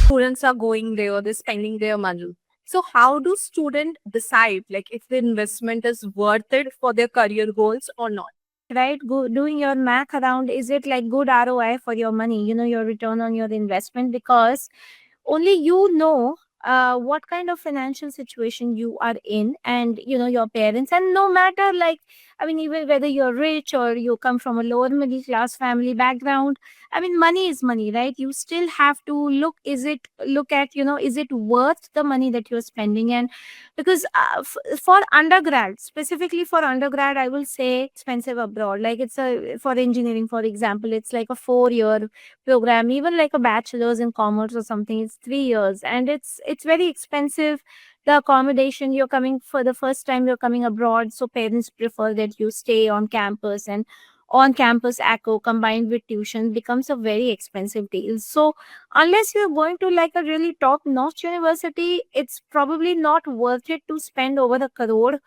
students are going there, they're spending their money. So how do students decide like if the investment is worth it for their career goals or not? Right, doing your math around, is it like good ROI for your money, your return on your investment? Because only you know what kind of financial situation you are in, and your parents. And no matter, like, I mean, even whether you're rich or you come from a lower middle class family background, I mean, money is money, right? You still have to look at, is it worth the money that you're spending? And because for undergrad, specifically for undergrad, I will say expensive abroad. Like, it's a for engineering, for example, it's like a 4-year program. Even like a bachelor's in commerce or something, it's 3 years, and it's very expensive. The accommodation, you're coming for the first time, you're coming abroad, so parents prefer that you stay on campus, and on campus ACO combined with tuition becomes a very expensive deal. So unless you're going to like a really top notch university, it's probably not worth it to spend over a crore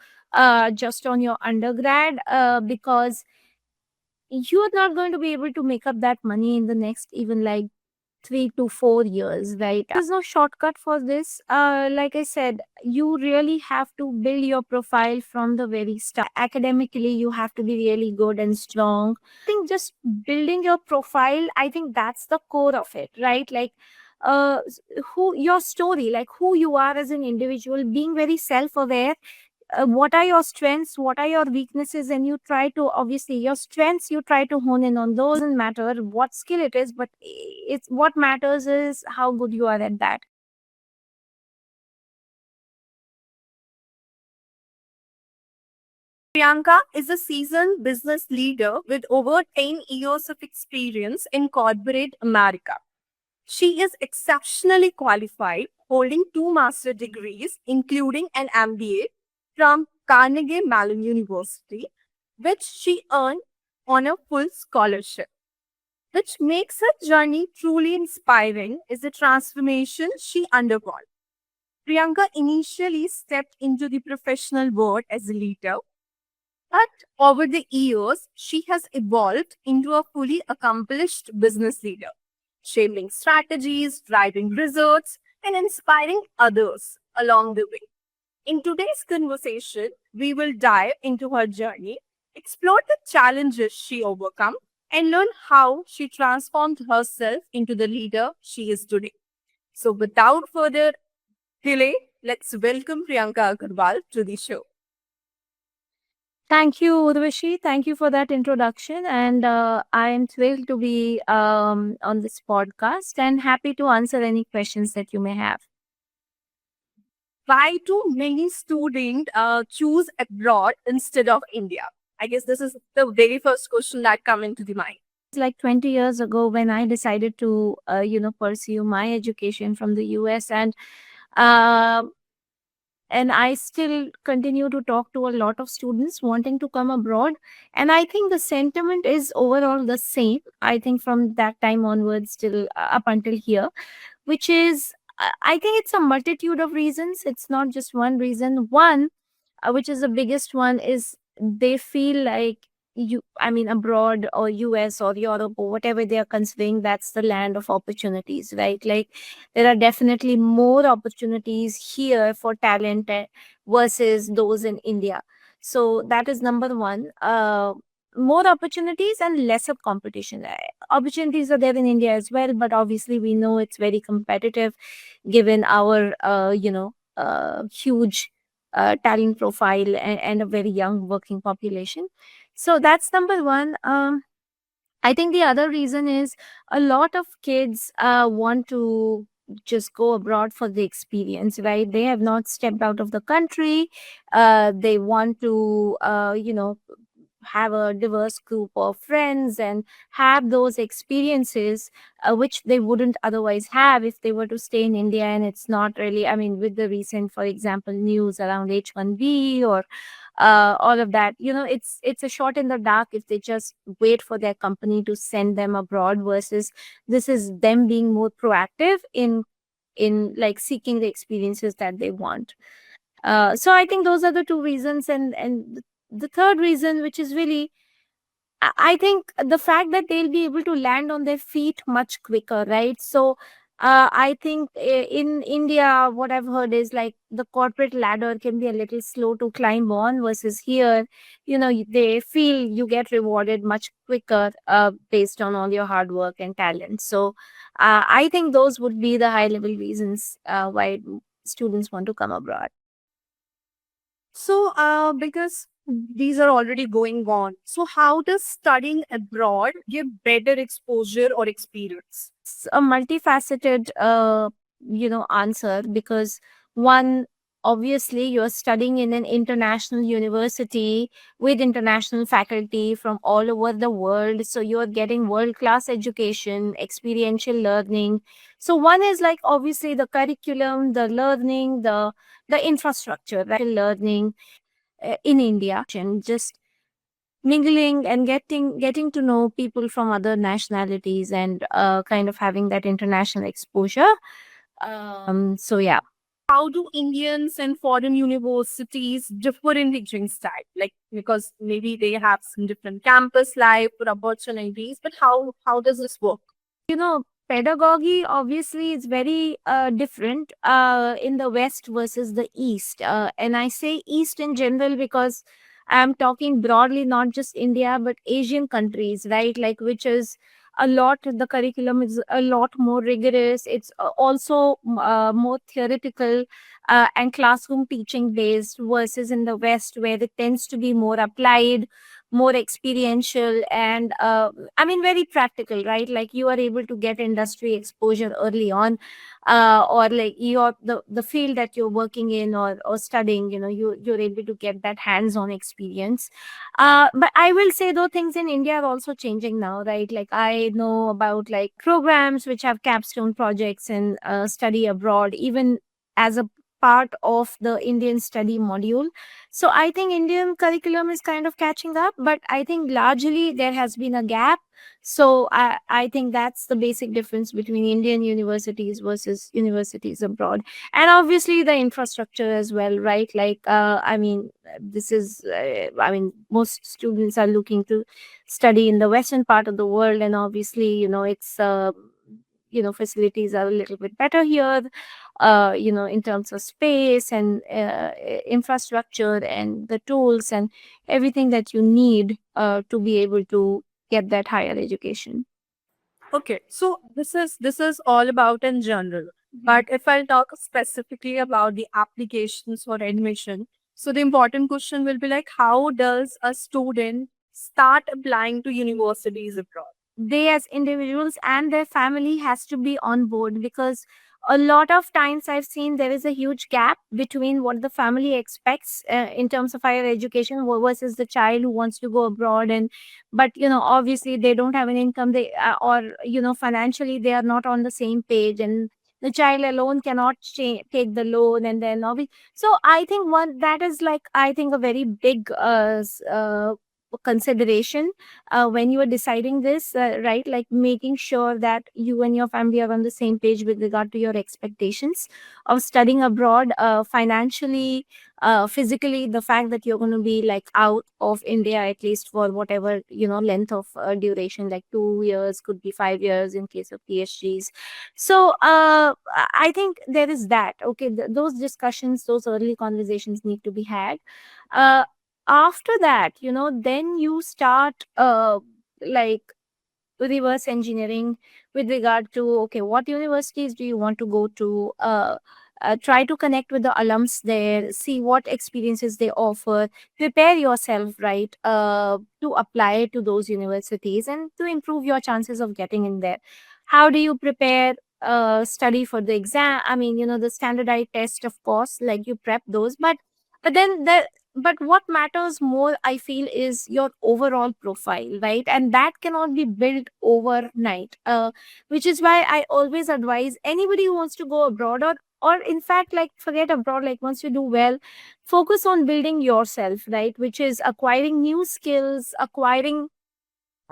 just on your undergrad, because you're not going to be able to make up that money in the next even like 3 to 4 years, right? There's no shortcut for this. Like I said, you really have to build your profile from the very start. Academically, you have to be really good and strong. I think just building your profile, I think that's the core of it, right? Like, who your story, like who you are as an individual, being very self-aware. What are your strengths, what are your weaknesses, and you try to, obviously your strengths, you try to hone in on those. Doesn't matter what skill it is, but it's what matters is how good you are at that. Priyanka is a seasoned business leader with over 10 years of experience in corporate America. She is exceptionally qualified, holding two master degrees, including an MBA from Carnegie Mellon University, which she earned on a full scholarship. Which makes her journey truly inspiring is the transformation she undergone. Priyanka initially stepped into the professional world as a leader, but over the years, she has evolved into a fully accomplished business leader, shaping strategies, driving results, and inspiring others along the way. In today's conversation, we will dive into her journey, explore the challenges she overcome, and learn how she transformed herself into the leader she is today. So, without further delay, let's welcome Priyanka Agarwal to the show. Thank you, Urvashi. Thank you for that introduction. And I am thrilled to be on this podcast and happy to answer any questions that you may have. Why do many students choose abroad instead of India? I guess this is the very first question that come into the mind. Like 20 years ago, when I decided to, pursue my education from the US, uh, and I still continue to talk to a lot of students wanting to come abroad. And I think the sentiment is overall the same. I think from that time onwards till up until here, which is, I think it's a multitude of reasons. It's not just one reason. One, which is the biggest one, is they feel like, I mean, abroad or US or Europe or whatever they are considering, that's the land of opportunities, right? Like, there are definitely more opportunities here for talent, versus those in India. So that is number one. More opportunities and lesser competition. Opportunities are there in India as well, but obviously we know it's very competitive given our huge talent profile, and a very young working population. So that's number one. I think the other reason is a lot of kids want to just go abroad for the experience, right? They have not stepped out of the country. They want to, have a diverse group of friends and have those experiences, which they wouldn't otherwise have if they were to stay in India. And it's not really, I mean, with the recent, for example, news around H1B or all of that, it's a shot in the dark if they just wait for their company to send them abroad, versus this is them being more proactive in like seeking the experiences that they want. So I think those are the two reasons. And the third reason, which is really, I think the fact that they'll be able to land on their feet much quicker, right? So I think in India, what I've heard is like the corporate ladder can be a little slow to climb on versus here, they feel you get rewarded much quicker based on all your hard work and talent. So I think those would be the high level reasons why students want to come abroad. So, because these are already going on, so how does studying abroad give better exposure or experience? It's a multifaceted answer, because one, obviously you're studying in an international university with international faculty from all over the world, so you're getting world class education, experiential learning. So one is like obviously the curriculum, the learning, the infrastructure, right? Learning in India, and just mingling and getting to know people from other nationalities, and kind of having that international exposure. So yeah. How do Indians and foreign universities differ in teaching style? Like, because maybe they have some different campus life or opportunities, but how does this work? Pedagogy obviously is very different in the West versus the East. And I say East in general because I'm talking broadly, not just India, but Asian countries, right? Like, which is a lot, the curriculum is a lot more rigorous. It's also more theoretical and classroom teaching based, versus in the West, where it tends to be more applied, more experiential, and very practical, right? Like you are able to get industry exposure early on, or like the field that you're working in or studying, you're able to get that hands-on experience. But I will say though, things in India are also changing now, right? Like I know about like programs which have capstone projects and study abroad, even as a part of the Indian study module. So I think Indian curriculum is kind of catching up, but I think largely there has been a gap. So I think that's the basic difference between Indian universities versus universities abroad. And obviously the infrastructure as well, right? Like, this is, most students are looking to study in the Western part of the world. And obviously, facilities are a little bit better here, in terms of space and infrastructure and the tools and everything that you need to be able to get that higher education. Okay, so this is all about in general. But if I'll talk specifically about the applications for admission, so the important question will be like, how does a student start applying to universities abroad? They as individuals and their family has to be on board, because a lot of times I've seen there is a huge gap between what the family expects in terms of higher education versus the child who wants to go abroad. And but obviously they don't have an income, they or financially they are not on the same page, and the child alone cannot take the loan. And then so I think one that is like, I think, a very big consideration when you are deciding this, right? Like making sure that you and your family are on the same page with regard to your expectations of studying abroad, financially, physically, the fact that you're going to be like out of India at least for whatever length of duration, like 2 years, could be 5 years in case of PhDs. So I think there is that. Okay, those discussions, those early conversations need to be had. Uh, After that, then you start like reverse engineering with regard to, okay, what universities do you want to go to, try to connect with the alums there, see what experiences they offer, prepare yourself, right, to apply to those universities and to improve your chances of getting in there. How do you prepare? Study for the exam, the standardized test, of course, like you prep those, but then the but what matters more, I feel, is your overall profile, right? And that cannot be built overnight, which is why I always advise anybody who wants to go abroad, or in fact, like, forget abroad, like once you do well, focus on building yourself, right? Which is acquiring new skills, acquiring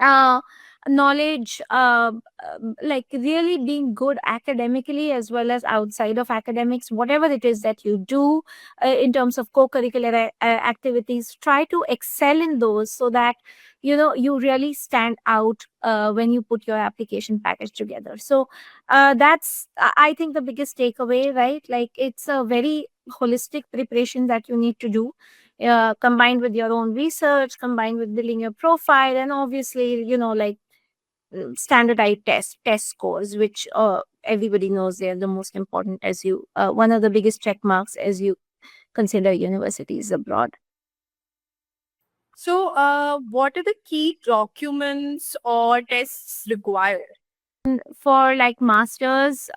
uh knowledge, like really being good academically as well as outside of academics, whatever it is that you do in terms of co-curricular activities, try to excel in those so that you really stand out when you put your application package together. So that's I think the biggest takeaway, right? Like it's a very holistic preparation that you need to do, combined with your own research, combined with building your profile, and obviously, like standardized test scores, which everybody knows they're the most important, as you one of the biggest check marks as you consider universities abroad. So, what are the key documents or tests required? For like masters,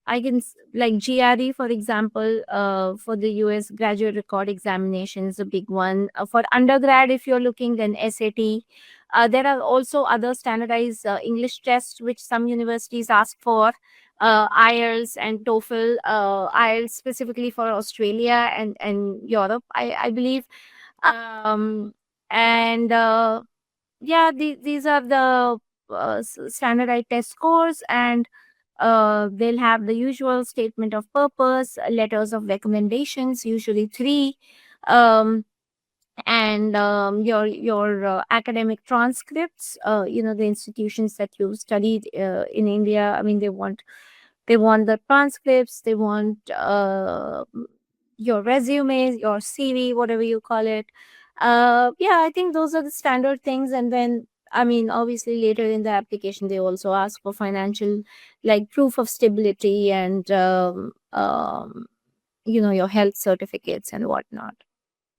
I can like GRE, for example, for the US graduate record examination is a big one. For undergrad, if you're looking, then SAT. There are also other standardized English tests which some universities ask for. IELTS and TOEFL. IELTS specifically for Australia and Europe, I believe. And yeah, these are the standardized test scores, and they'll have the usual statement of purpose, letters of recommendations, usually three, um, and your academic transcripts. The institutions that you studied in India. I mean, they want the transcripts. They want your resumes, your CV, whatever you call it. Yeah, I think those are the standard things. And then, I mean, obviously, later in the application, they also ask for financial, like proof of stability and, your health certificates and whatnot.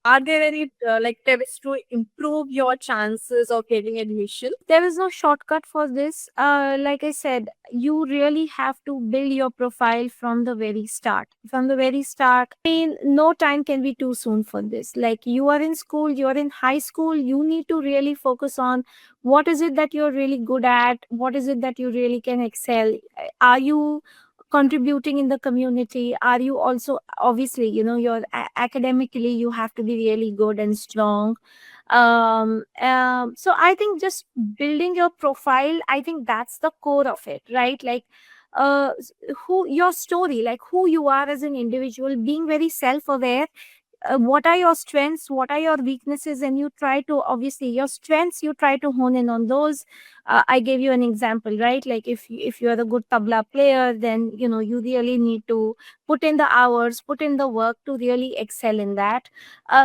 Are there any like tips to improve your chances of getting admission? There is no shortcut for this. Like I said, you really have to build your profile from the very start. From the very start, I mean, no time can be too soon for this. Like you are in school, you are in high school, you need to really focus on what is it that you're really good at, what is it that you really can excel. Are you contributing in the community? Are you also, obviously, you're academically, you have to be really good and strong. So I think just building your profile, I think that's the core of it, right? Like who your story, like who you are as an individual, being very self aware. What are your strengths, what are your weaknesses, and you try to, obviously, your strengths, you try to hone in on those. I gave you an example, right? Like if you're a good tabla player, then you really need to put in the hours, put in the work to really excel in that.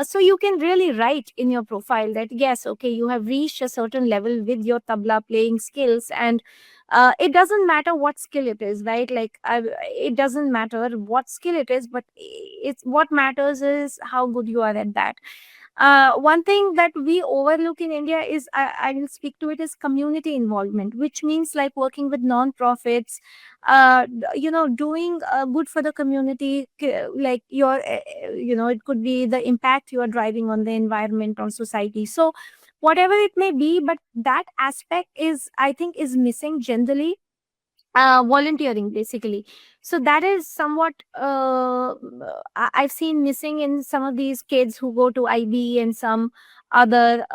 So you can really write in your profile that yes, okay, you have reached a certain level with your tabla playing skills. And it doesn't matter what skill it is, right? Like it doesn't matter what skill it is, but it's what matters is how good you are at that. One thing that we overlook in India is, I will speak to it, is community involvement, which means like working with non-profits, doing good for the community, like it could be the impact you are driving on the environment or society. So whatever it may be, but that aspect is, I think, is missing generally. Volunteering, basically. So that is somewhat I've seen missing in some of these kids who go to IB and some other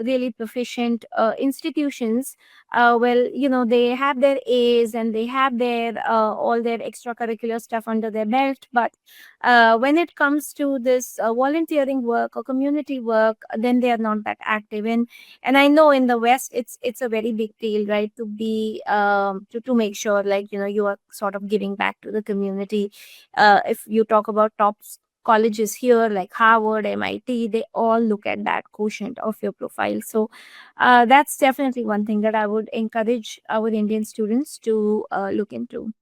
really proficient institutions. Well, they have their A's and they have their all their extracurricular stuff under their belt, but when it comes to this volunteering work or community work, then they are not that active. And I know in the West, it's a very big deal, right? To be to make sure, like, you are sort of giving back to the community. If you talk about colleges here like Harvard, MIT, they all look at that quotient of your profile. So that's definitely one thing that I would encourage our Indian students to look into.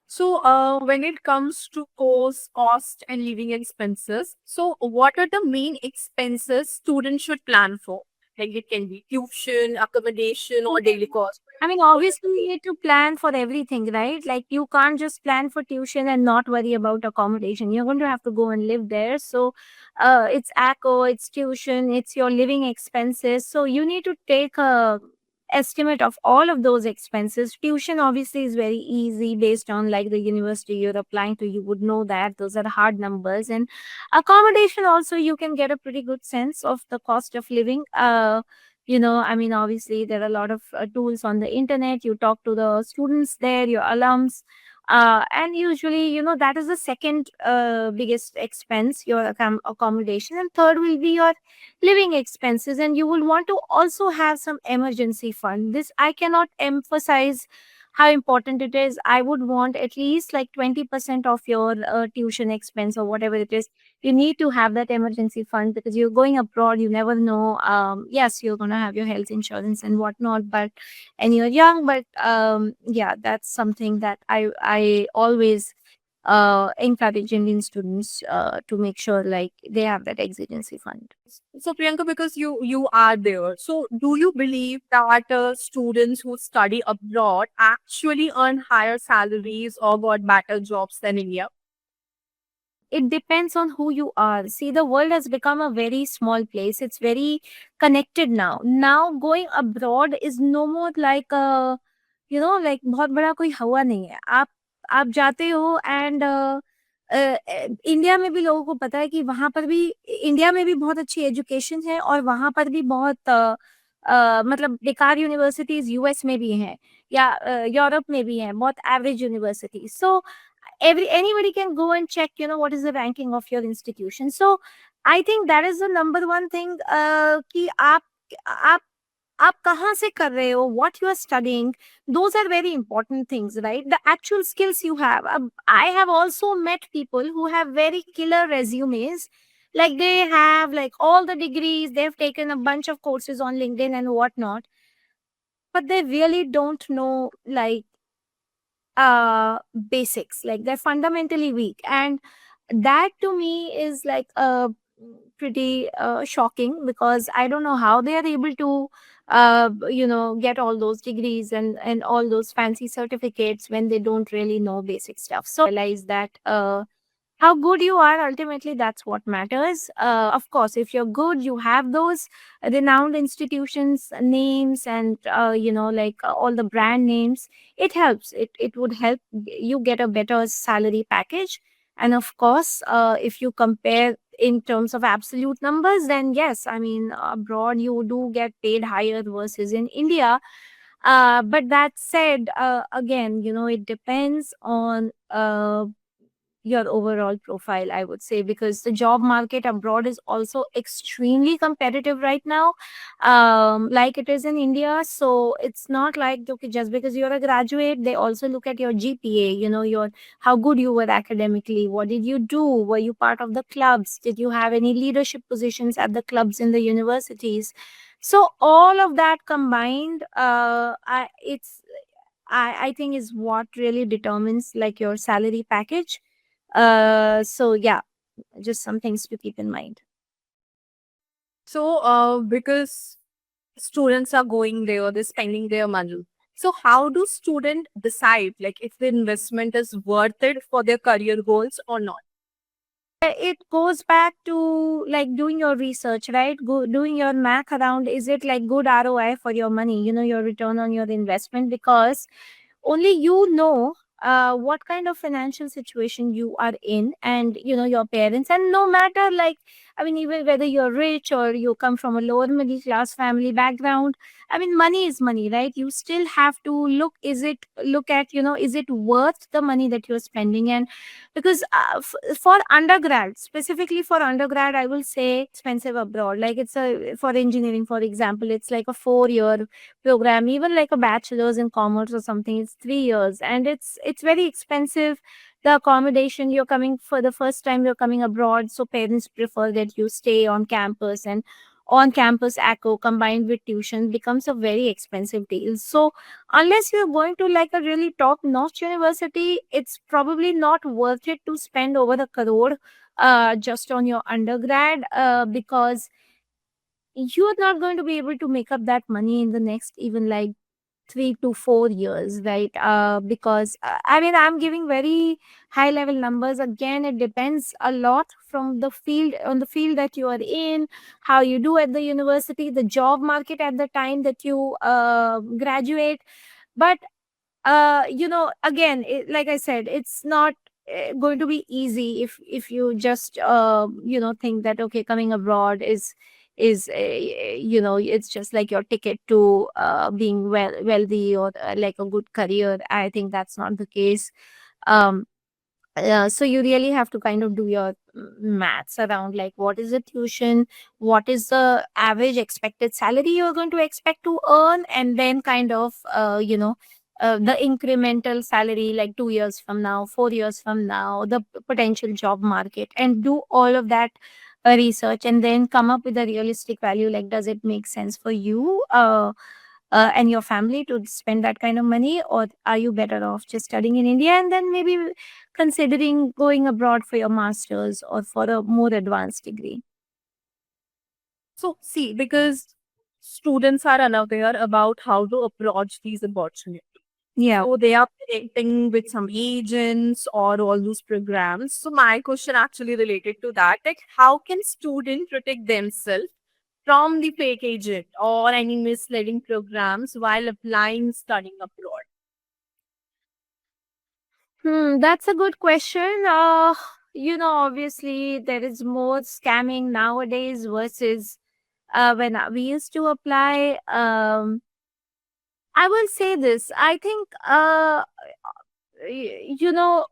So, when it comes to course cost and living expenses, so what are the main expenses students should plan for? Like it can be tuition, accommodation, or daily cost. I mean, obviously, you need to plan for everything, right? Like, you can't just plan for tuition and not worry about accommodation. You're going to have to go and live there. So, it's ACO, it's tuition, it's your living expenses. So, you need to take estimate of all of those expenses. Tuition obviously is very easy based on like the university you're applying to. You would know that those are hard numbers. And accommodation also, you can get a pretty good sense of the cost of living. I mean, obviously there are a lot of tools on the internet. You talk to the students there, your alums, and usually, that is the second biggest expense, your accommodation, and third will be your living expenses. And you will want to also have some emergency fund. This I cannot emphasize how important it is. I would want at least like 20% of your tuition expense or whatever it is. You need to have that emergency fund because you're going abroad. You never know. Yes, you're going to have your health insurance and whatnot, but and you're young, but yeah, that's something that I always encourage Indian students to make sure like they have that exigency fund. So Priyanka, because you are there, so do you believe that students who study abroad actually earn higher salaries or got better jobs than India? It depends on who you are. See, the world has become a very small place. It's very connected now. Now going abroad is no more like a, like बहुत बड़ा कोई हवा नहीं है. आप जाते हो and India में भी लोगों को पता है कि वहां पर भी इंडिया में भी बहुत अच्छी एजुकेशन है और वहां पर भी बहुत मतलब बेकार यूनिवर्सिटीज यूएस में भी हैं या यूरोप में भी हैं बहुत average universities. So anybody can go and check what is the ranking of your institution. So I think that is the number one thing कि आप आप कहाँ से कर रहे हो, what you are studying, those are very important things, right? The actual skills you have. I have also met people who have very killer resumes, like they have like all the degrees, they've taken a bunch of courses on LinkedIn and whatnot, but they really don't know like basics, like they're fundamentally weak. And that to me is like pretty shocking, because I don't know how they are able to get all those degrees and all those fancy certificates when they don't really know basic stuff. So realize that how good you are, ultimately that's what matters. Of course, if you're good, you have those renowned institutions names and all the brand names, it helps. It would help you get a better salary package. And of course, if you compare in terms of absolute numbers, then yes, I mean, abroad you do get paid higher versus in India. But that said, again, it depends on your overall profile, I would say, because the job market abroad is also extremely competitive right now, like it is in India. So it's not like, okay, just because you're a graduate, they also look at your GPA, your how good you were academically, what did you do, were you part of the clubs, did you have any leadership positions at the clubs in the universities. So all of that combined, I think is what really determines like your salary package. So yeah, just some things to keep in mind. So because students are going there, they're spending their money. So how do students decide like if the investment is worth it for their career goals or not? It goes back to like doing your research, right? Doing your math around, is it like good ROI for your money, your return on your investment? Because only you know what kind of financial situation you are in, and your parents. And no matter like, I mean, even whether you're rich or you come from a lower middle class family background, I mean, money is money, right? You still have to look at, is it worth the money that you're spending? And because for undergrad, specifically for undergrad, I will say expensive abroad. Like it's a, for engineering for example, it's like a 4-year program. Even like a bachelor's in commerce or something, it's 3 years, and it's very expensive. The accommodation, you're coming for the first time, you're coming abroad, so parents prefer that you stay on campus, and on campus ACO combined with tuition becomes a very expensive deal. So unless you're going to like a really top notch university, it's probably not worth it to spend over a crore just on your undergrad, because you're not going to be able to make up that money in the next even like 3 to 4 years, right? Because I mean, I'm giving very high level numbers. Again, it depends a lot from the field, on the field that you are in, how you do at the university, the job market at the time that you graduate. But again, like I said, it's not going to be easy if you just think that okay, coming abroad is it's just like your ticket to being wealthy, or like a good career. I think that's not the case. um so you really have to kind of do your maths around, like what is the tuition, what is the average expected salary you're going to expect to earn, and then kind of the incremental salary like 2 years from now, 4 years from now, the potential job market, and do all of that research, and then come up with a realistic value, like does it make sense for you and your family to spend that kind of money, or are you better off just studying in India and then maybe considering going abroad for your master's or for a more advanced degree? So, see, because students are unaware about how to approach these opportunities. Yeah. So they are connecting with some agents or all those programs. So my question actually related to that, like how can students protect themselves from the fake agent or any misleading programs while applying studying abroad? That's a good question. Obviously there is more scamming nowadays versus when we used to apply. I will say this. I think you know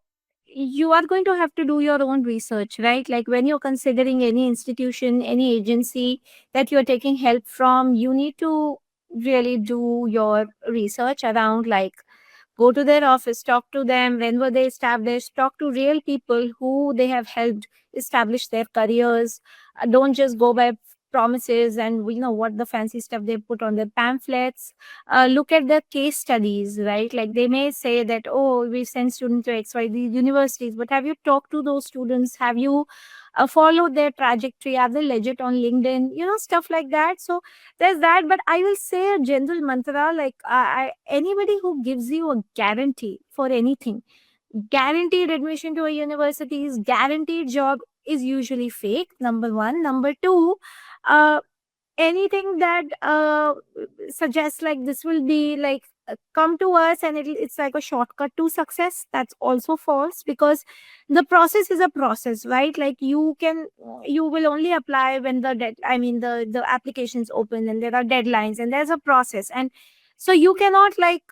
you are going to have to do your own research, right? Like when you're considering any institution, any agency that you're taking help from, you need to really do your research around, like go to their office, talk to them, when were they established, talk to real people who they have helped establish their careers. Don't just go by promises and what the fancy stuff they put on their pamphlets. Look at the case studies, right? Like they may say that, oh, we send students to XYZ universities, but have you talked to those students? Have you followed their trajectory? Are they legit on LinkedIn? Stuff like that. So there's that. But I will say a general mantra, like anybody who gives you a guarantee for anything, guaranteed admission to a university, is guaranteed job, is usually fake. Number one. Number two, uh, anything that suggests like this will be like come to us and it's like a shortcut to success, that's also false, because the process is a process, right? Like you will only apply when the applications open, and there are deadlines, and there's a process. And so you cannot like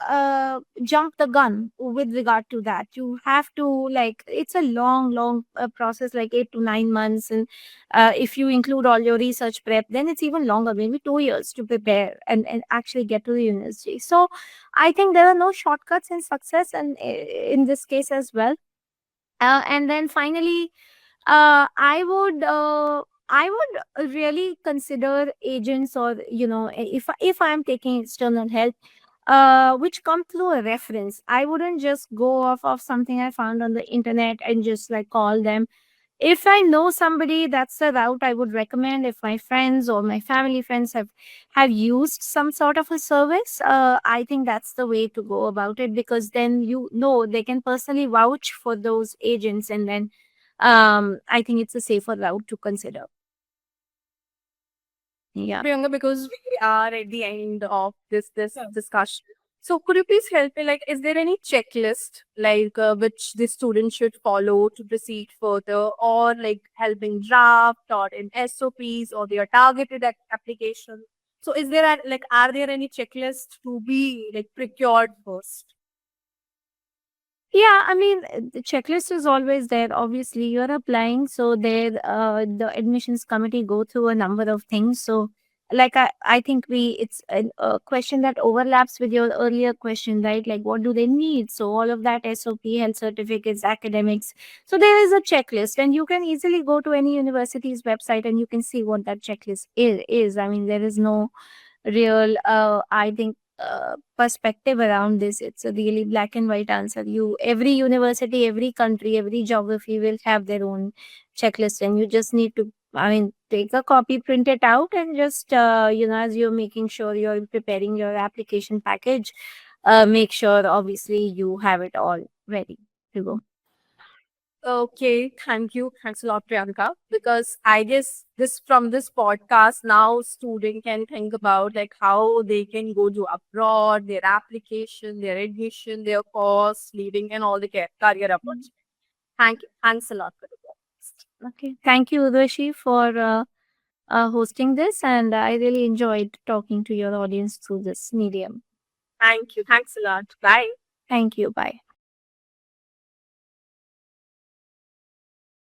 jump the gun with regard to that. You have to, like, it's a long process, like 8 to 9 months. And if you include all your research prep, then it's even longer, maybe 2 years to prepare and actually get to the university. So I think there are no shortcuts in success, and in this case as well. And then finally, I would really consider agents, or if I'm taking external help, which come through a reference. I wouldn't just go off of something I found on the internet and just like call them. If I know somebody, that's the route I would recommend. If my friends or my family friends have used some sort of a service, I think that's the way to go about it, because then they can personally vouch for those agents, and then I think it's a safer route to consider. Yeah. Priyanka, because we are at the end of this discussion. So could you please help me? Like, is there any checklist like which the student should follow to proceed further, or like helping draft or in SOPs or their targeted application? So is there like are there any checklists to be like procured first? Yeah, I mean, the checklist is always there. Obviously, you're applying, so the admissions committee go through a number of things. So, like I think it's a question that overlaps with your earlier question, right? Like, what do they need? So, all of that SOP, health certificates, academics. So, there is a checklist, and you can easily go to any university's website and you can see what that checklist is. I mean, there is no real I think perspective around this. It's a really black and white answer. Every university, every country, every geography will have their own checklist, and you just need to I mean, take a copy, print it out, and just, as you're making sure you're preparing your application package, make sure obviously you have it all ready to go. Okay, thank you. Thanks a lot, Priyanka. Because I guess this from this podcast now student can think about like how they can go to abroad, their application, their admission, their course, leading and all the career opportunities. Thank you. Thanks a lot for the podcast. Okay. Thank you, Udvashi, for hosting this, and I really enjoyed talking to your audience through this medium. Thank you. Thanks a lot. Bye. Thank you. Bye.